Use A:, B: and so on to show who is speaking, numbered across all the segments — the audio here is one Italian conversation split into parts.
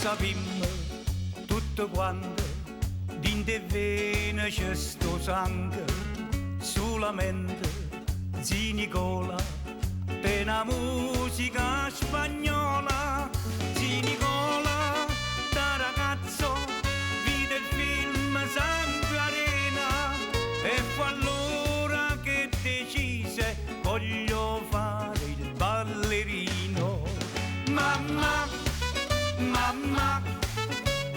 A: sapimmo tutto quanto, dinte vene c'è sto sangue, solamente zi Nicola, per la musica spagnola. Zi Nicola, da ragazzo, vide il film Sangue Arena e fu allora che decise voglio fare il ballerino. Mamma, mamma,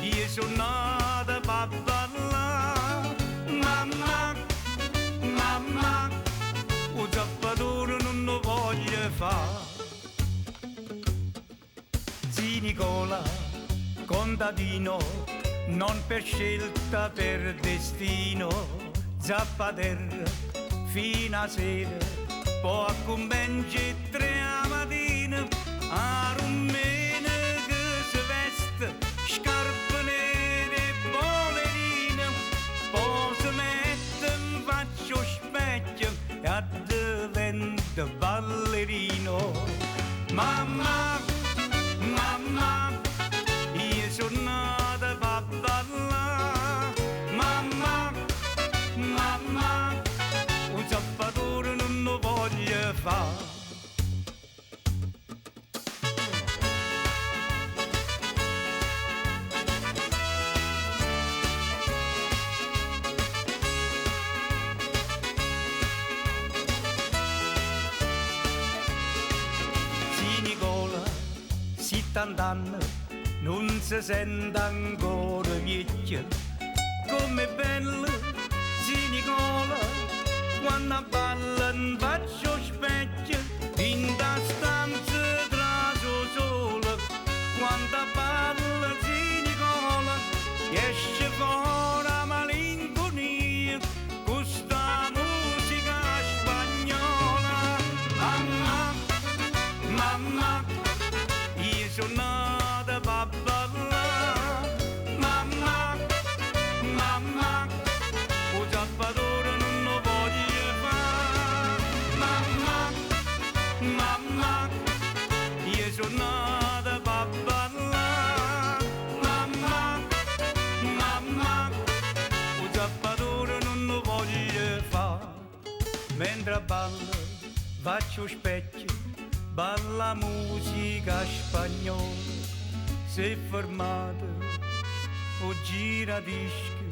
A: io sono nata per ballare. Mamma, mamma, un zappatore non lo voglio fare. Zi Nicola, contadino, non per scelta, per destino, zappaterra fino a sera, poi a convence 3 a mattina, a rumene che si veste, scarpe nere e ballerine, poi si mette in faccia specchio e addiventa ballerino. Mamma, mamma, io sono nata per ballare. Mamma, mamma, un zappatore non lo voglio fare. Zi Nicola, 70 anni, non si sente ancora vecchio. Com'è bello Zi Nicola, quando balla in faccia specchio, in da stanza traso solo. Quando balla Zi Nicola, esce fuori la malinconia, questa musica spagnola. Mamma, mamma, io sono nata per ballare. Mamma, mamma, un zappatore non lo voglio fare. Mamma, mamma, io sono nata per ballare. Mamma, mamma, un zappatore non lo voglio fare. Mentre ballo faccio specchio, balla musica spagnola. Si è fermato o gira dischi,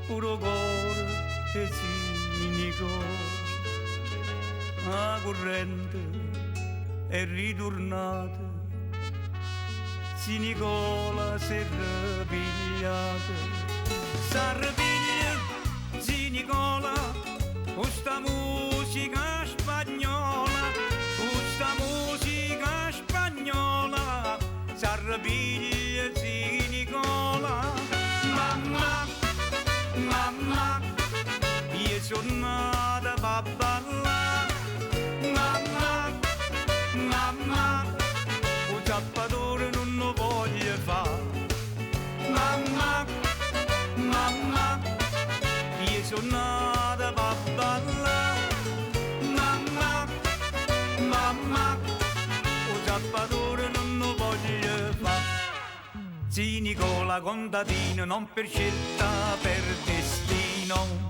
A: puro cuore e Zi Nicola. La corrente è ritornata, Zi Nicola si è ripigliata. S'arrepiglia Zi Nicola, questa musica spagnola, questa musica spagnola. S'arrepiglia Zi Nicola. Mamma, mamma, io sono nata per ballare. Mamma, mamma, un zappatore non lo voglio fare. Mamma, mamma, io sono nata per ballare. Mamma, mamma, un zappatore non lo voglio fare. Zi Nicola, contadino, non per scelta, per destino.